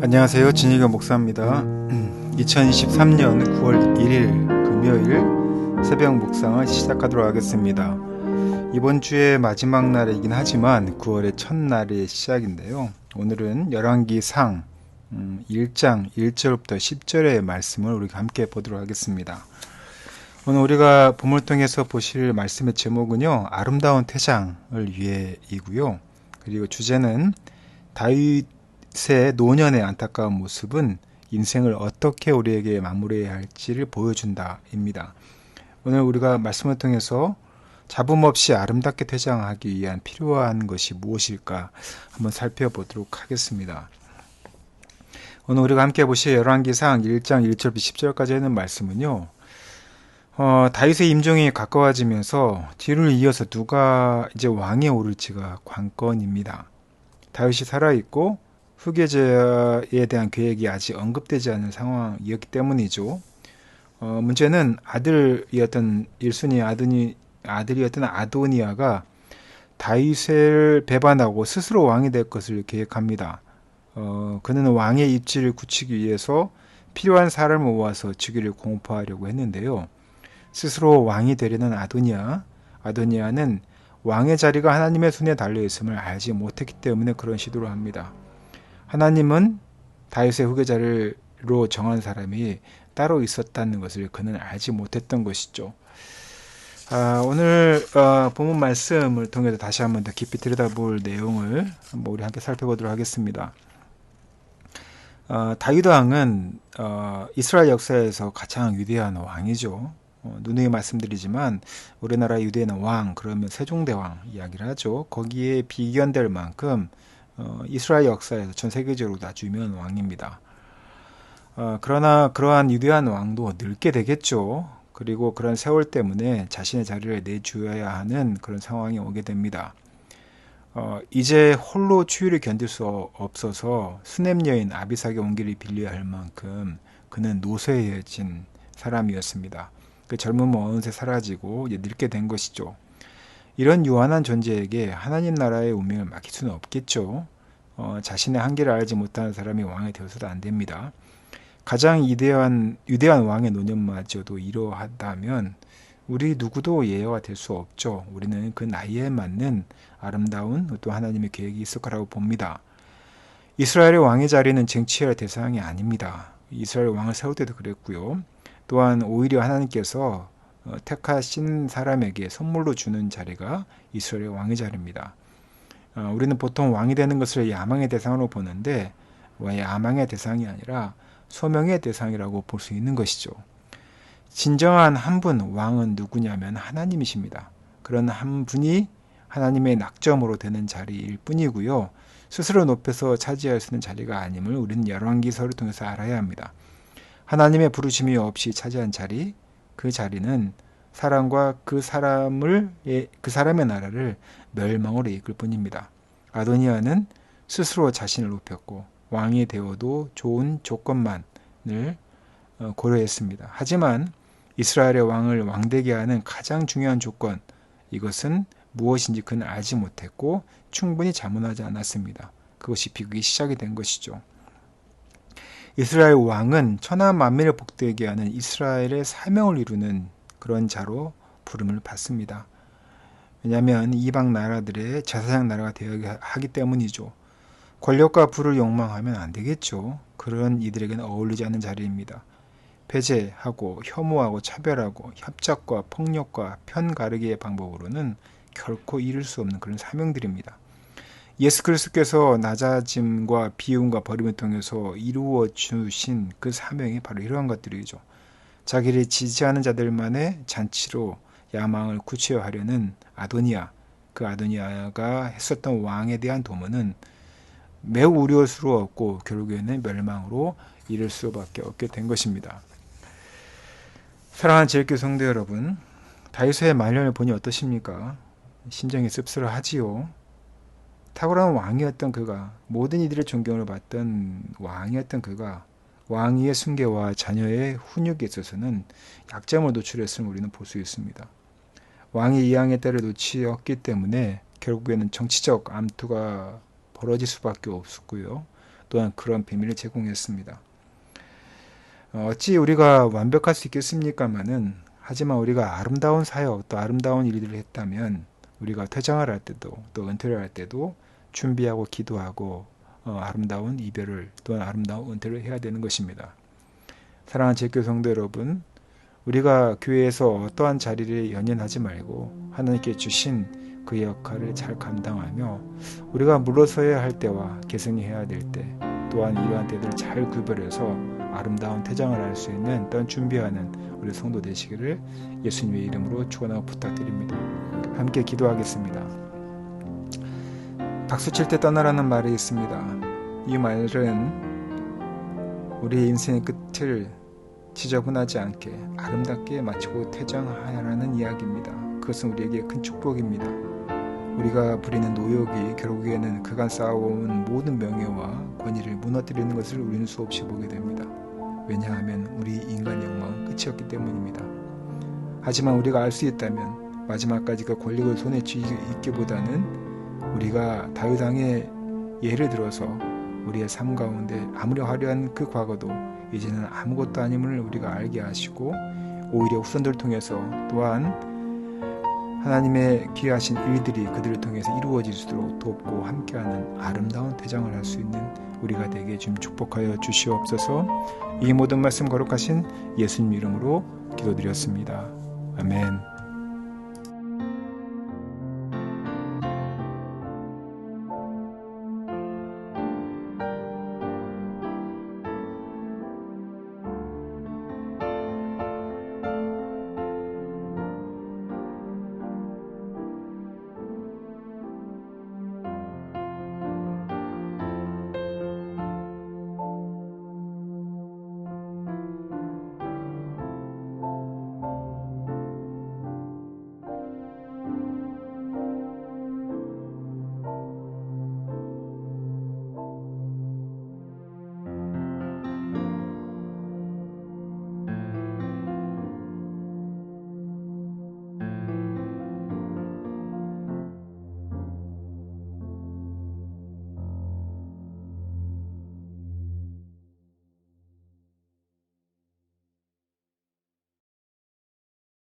안녕하세요. 진희경 목사입니다. 2023년 9월 1일 금요일 새벽 묵상을 시작하도록 하겠습니다. 이번 주의 마지막 날이긴 하지만 9월의 첫날의 시작인데요. 오늘은 열왕기상 1장 1절부터 10절의 말씀을 우리가 함께 보도록 하겠습니다. 오늘 우리가 본문을 통해서 보실 말씀의 제목은요, 아름다운 태장을 위해이고요. 그리고 주제는 다윗의 노년의 안타까운 모습은 인생을 어떻게 우리에게 마무리해야 할지를 보여준다입니다. 오늘 우리가 말씀을 통해서 잡음 없이 아름답게 퇴장하기 위한 필요한 것이 무엇일까 한번 살펴보도록 하겠습니다. 오늘 우리가 함께 보실 열왕기상 1장 1절부터 10절까지 있는 말씀은요, 다윗의 임종이 가까워지면서 뒤를 이어서 누가 이제 왕에 오를지가 관건입니다. 다윗이 살아있고 후계자에 대한 계획이 아직 언급되지 않은 상황이었기 때문이죠. 문제는 아들이었던 1순위 아들이었던 아도니아가 다윗을 배반하고 스스로 왕이 될 것을 계획합니다. 그는 왕의 입지를 굳히기 위해서 필요한 사람을 모아서 즉위를 공포하려고 했는데요. 스스로 왕이 되려는 아도니아는 왕의 자리가 하나님의 손에 달려있음을 알지 못했기 때문에 그런 시도를 합니다. 하나님은 다윗의 후계자로 정한 사람이 따로 있었다는 것을 그는 알지 못했던 것이죠. 오늘 본문 말씀을 통해서 다시 한번 더 깊이 들여다볼 내용을 한번 우리 함께 살펴보도록 하겠습니다. 다윗 왕은 이스라엘 역사에서 가장 위대한 왕이죠. 누누이 말씀드리지만 우리나라 유대인은 왕 그러면 세종대왕 이야기를 하죠. 거기에 비견될 만큼 이스라엘 역사에서 전 세계적으로 아주 유명한 왕입니다. 그러나 그러한 위대한 왕도 늙게 되겠죠. 그리고 그런 세월 때문에 자신의 자리를 내주어야 하는 그런 상황이 오게 됩니다. 이제 홀로 추위를 견딜 수 없어서 수냄 여인 아비삭의 온기를 빌려야 할 만큼 그는 노쇠해진 사람이었습니다. 그 젊음은 어느새 사라지고 이제 늙게 된 것이죠. 이런 유한한 존재에게 하나님 나라의 운명을 맡길 수는 없겠죠. 자신의 한계를 알지 못하는 사람이 왕이 되어서도 안 됩니다. 가장 위대한 왕의 노년마저도 이러하다면 우리 누구도 예외가 될 수 없죠. 우리는 그 나이에 맞는 아름다운 또 하나님의 계획이 있을 거라고 봅니다. 이스라엘의 왕의 자리는 쟁취할 대상이 아닙니다. 이스라엘 왕을 세울 때도 그랬고요. 또한 오히려 하나님께서 택하신 사람에게 선물로 주는 자리가 이스라엘의 왕의 자리입니다. 우리는 보통 왕이 되는 것을 야망의 대상으로 보는데 야망의 대상이 아니라 소명의 대상이라고 볼 수 있는 것이죠. 진정한 한 분 왕은 누구냐면 하나님이십니다. 그런 한 분이 하나님의 낙점으로 되는 자리일 뿐이고요. 스스로 높여서 차지할 수 있는 자리가 아님을 우리는 열왕기서를 통해서 알아야 합니다. 하나님의 부르심이 없이 차지한 자리, 그 자리는 사람과 그 사람의 나라를 멸망으로 이끌 뿐입니다. 아도니아는 스스로 자신을 높였고 왕이 되어도 좋은 조건만을 고려했습니다. 하지만 이스라엘의 왕을 왕되게 하는 가장 중요한 조건, 이것은 무엇인지 그는 알지 못했고 충분히 자문하지 않았습니다. 그것이 비극이 시작이 된 것이죠. 이스라엘 왕은 천하 만민을 복되게 하는 이스라엘의 사명을 이루는 그런 자로 부름을 받습니다. 왜냐하면 이방 나라들의 제사장 나라가 되어야 하기 때문이죠. 권력과 부를 욕망하면 안 되겠죠. 그런 이들에게는 어울리지 않는 자리입니다. 배제하고 혐오하고 차별하고 협작과 폭력과 편가르기의 방법으로는 결코 이룰 수 없는 그런 사명들입니다. 예수 그리스도께서 낮아짐과 비움과 버림을 통해서 이루어 주신 그 사명이 바로 이러한 것들이죠. 자기를 지지하는 자들만의 잔치로 야망을 구체화하려는 그 아도니아가 했었던 왕에 대한 도모는 매우 우려스러웠고 결국에는 멸망으로 이를 수밖에 없게 된 것입니다. 사랑하는 제일교회 성도 여러분, 다윗의 말년을 보니 어떠십니까? 심정이 씁쓸하지요. 탁월한 왕이었던 그가, 모든 이들의 존경을 받던 왕이었던 그가 왕위의 숭배와 자녀의 훈육에 있어서는 약점을 노출했음을 우리는 볼 수 있습니다. 왕이 이왕의 때를 놓치었기 때문에 결국에는 정치적 암투가 벌어질 수밖에 없었고요. 또한 그런 비밀을 제공했습니다. 어찌 우리가 완벽할 수 있겠습니까마는, 하지만 우리가 아름다운 사역 또 아름다운 일들을 했다면 우리가 퇴장을 할 때도 또 은퇴를 할 때도 준비하고 기도하고 아름다운 이별을 또는 아름다운 은퇴를 해야 되는 것입니다. 사랑하는 제교 성도 여러분, 우리가 교회에서 어떠한 자리를 연연하지 말고 하나님께 주신 그 역할을 잘 감당하며 우리가 물러서야 할 때와 계승해야 될 때 또한 이러한 때들을 잘 구별해서 아름다운 퇴장을 할 수 있는 또한 준비하는 우리 성도 되시기를 예수님의 이름으로 축원하고 부탁드립니다. 함께 기도하겠습니다. 박수 칠 때 떠나라는 말이 있습니다. 이 말은 우리의 인생의 끝을 지저분하지 않게 아름답게 마치고 퇴장하라는 이야기입니다. 그것은 우리에게 큰 축복입니다. 우리가 부리는 노역이 결국에는 그간 쌓아온 모든 명예와 권위를 무너뜨리는 것을 우리는 수없이 보게 됩니다. 왜냐하면 우리 인간의 욕망은 끝이었기 때문입니다. 하지만 우리가 알 수 있다면 마지막까지 그 권력을 손에 쥐기보다는 우리가 다윗 왕의 예를 들어서 우리의 삶 가운데 아무리 화려한 그 과거도 이제는 아무것도 아님을 우리가 알게 하시고 오히려 후손들을 통해서 또한 하나님의 귀하신 일들이 그들을 통해서 이루어질 수 있도록 돕고 함께하는 아름다운 퇴장을 할 수 있는 우리가 되게 좀 축복하여 주시옵소서. 이 모든 말씀 거룩하신 예수님 이름으로 기도드렸습니다. 아멘.